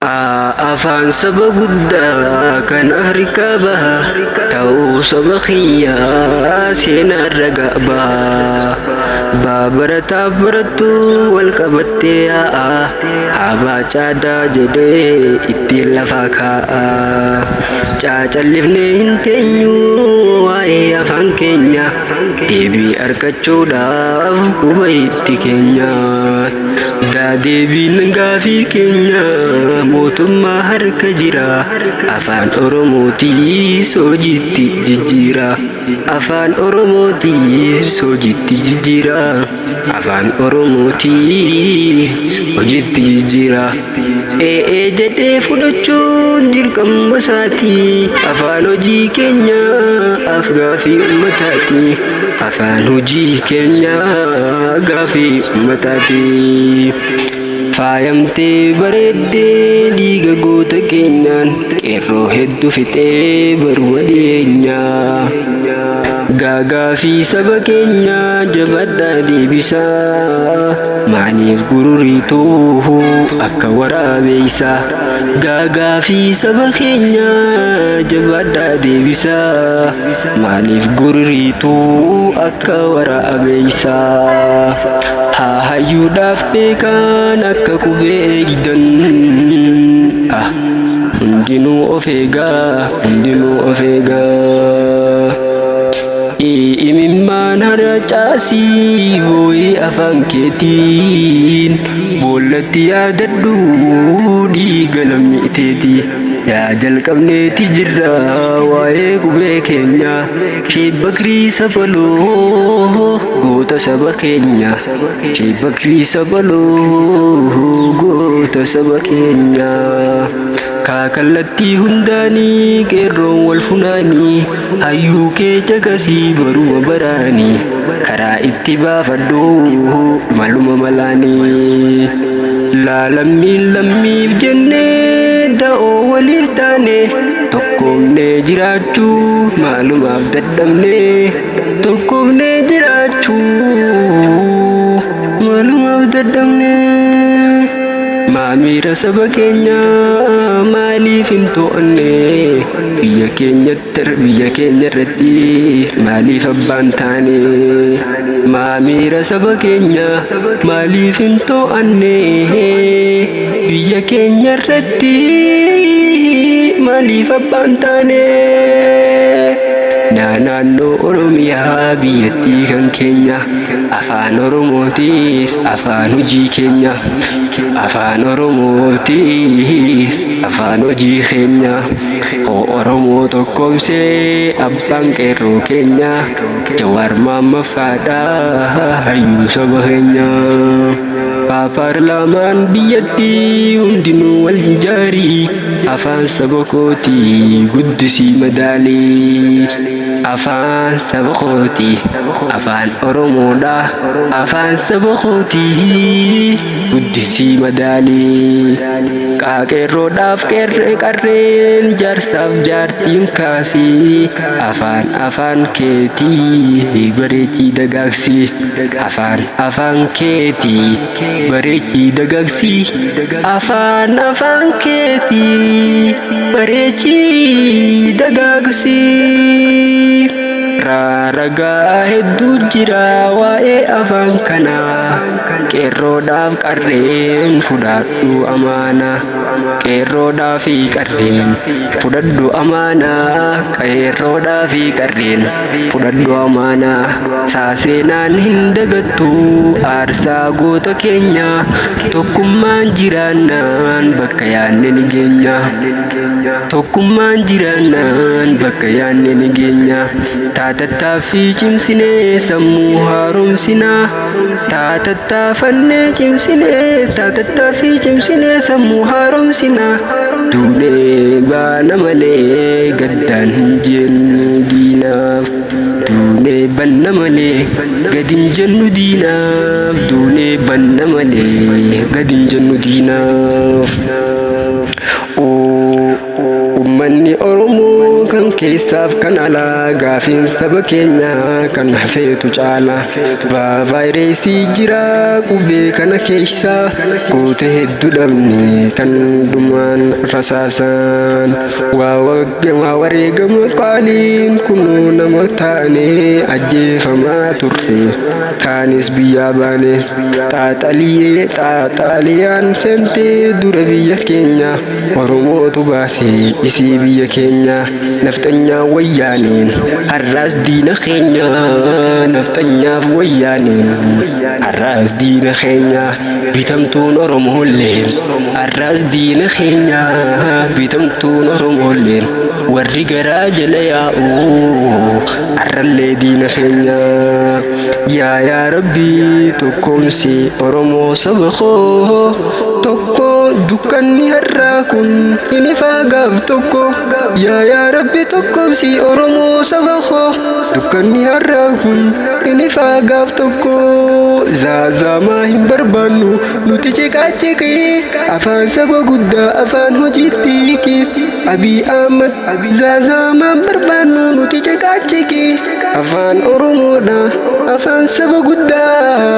Afaan saba guddaa kan Afrikaa baha ta'uu saba kiyyaa seenaarra ga'a. Babarataaf barattuu wal qabattee yaa'a. Abaa caadaa jedhee ittiin lafaa kaa'a. Caacallifnee hin teenyu waa'ee afaan keenya deebii argachuudhaaf quba itti keenya. Deebiin gaafii keenya mootummaa harka jira. Afaan Oromootiis hojiitti jijjiira. Afaan Oromootiis hojiitti jijjiira. Afaan Oromootiis hojiitti jijjiira. Jedhee fudhachuun dirqama isaati. Afaan hojii keenya af gaafii uummataati. Afaan hojii keenya gaafii uummataati. Faayamtee bareeddee dhiiga goota keenyaan qeerroo hedduu fixee baruma dhiyeenyaa. Gaafii saba keenya jabaadhaa deebisaa. Maaliif gururiituu akka waraabeysaa. Gaafii saba keenya jabaadhaa deebisaa. Maaliif gururiituu akka waraabeysaa. Hayyuudhaaf beekan akka qubee eegdan. Hundinuu of eegaa, hundinuu of eegaa. Imimmaan harcaasii boo'ee afaan keetiin boollatti yaadadhu dhiiga lammiiteeti. Yaa jalqabneeti jirra waa'ee qubee keenya. Sheek Bakrii Sabaloo goota saba keenya. Sheek Bakrii Sabaloo goota saba keenya. Kallattii hundaanii qeerroon wal funaanii. Hayyuu kee caqasii baruma baraanii. Karaa itti baafadhu maluma malaanii. Laalammiin lammiif jennee da'oo waliif taane. Tokkoomnee jiraachuu maalumaaf dadhabnee. Tokkoomnee jiraachuu maalumaaf dadhabnee. Maamiira saba keenya maaliif hin to'anne. Biyya keenya irratti maaliif abbaan taane. Maamiira saba keenya maaliif hin to'anne. Biyya keenya irratti maaliif abbaan taane. Naannoo Oromiyaa biyyattii kan keenya. Afaan Oromootiis afaan hojii keenya. Afaan Oromootiis afaan hojii keenya. Oromoo tokkoomsee abbaan qeerroo keenya. Jawaar Maammafaadhaa hayyuu saba keenya. Paarlaamaan biyyattii hundinuu wal jaarii. Afaan saba kootii guddisii madaalii. Afaan saba kootii afaan Oromoodha. Afaan saba kootii guddisii madaalii. Qeerroodhaaf qarreen jaarsaaf jaartiin kaasii. Afaan keetii bareechii dagaagsii. Afaan keetii bareechii dagaagsii. Afaan keetii bareechii dagaagsii. Ragaa hedduu jira waa'ee afaan kanaa. Qeerroodhaaf qarreen fudhadhu amaana. Qeerroodhaaf qarreen fudhadhu amaana. Qeerroodhaaf qarreen fudhadhu amaana. Saaseenaan hin dagattu aarsaa goota keenya. Tokkummaan jiraannaan bakka yaadne ni geenya. Tokkummaan jiraannaan bakka yaadne ni geenya. Taatattaaffii cimsinee sammuu haaromsinaa. Taatattaaffannee cimsinee taatattaaffii cimsinee sammuu haaromsinaa. Duunee baana malee gaddaan hin jennu diinaaf. Duunee banna malee gadi hin jennu diinaaf. Duunee banna malee gadi hin jennu diinaaf. Uummanni Oromoo kan keessaaf kan alaa gaafiin saba keenya kan hafeetu caala vaayirasii jira qubee kana keessa goota hedduu dhabne kan dhumaan rasaasan waa wareegama qaaliin kunuu nama taane ajjeefamaa turre kaanis biyyaa baane xaaxaliyaan seentee dura biyya keenya oromootu baasee isii biyya keenya nafxanyaa wayyaaniin har'aas diina keenya nafxanyaaf wayyaaniin har'aas diina keenya bitamtuun oromooleen har'aas diina keenya bitamtuun oromooleen warri garaa jala yaa'u har'allee diina keenya yaa rabbii tokkoomsi oromoo saba koo tokko dukkanni har'aa kun hin ifaa gaaf tokko yaa rabbi tokkoomsi oromoo saba koo dukkanni har'aa kun hin ifaa gaaf tokko zaazamaa hin barbaannu nuti ciqaaciqii afaan saba guddaa afaan hojiitti hiiki abii ahmad zaazamaa barbaannu nuti ciqaaciqii afaan oromoodha afaan saba guddaa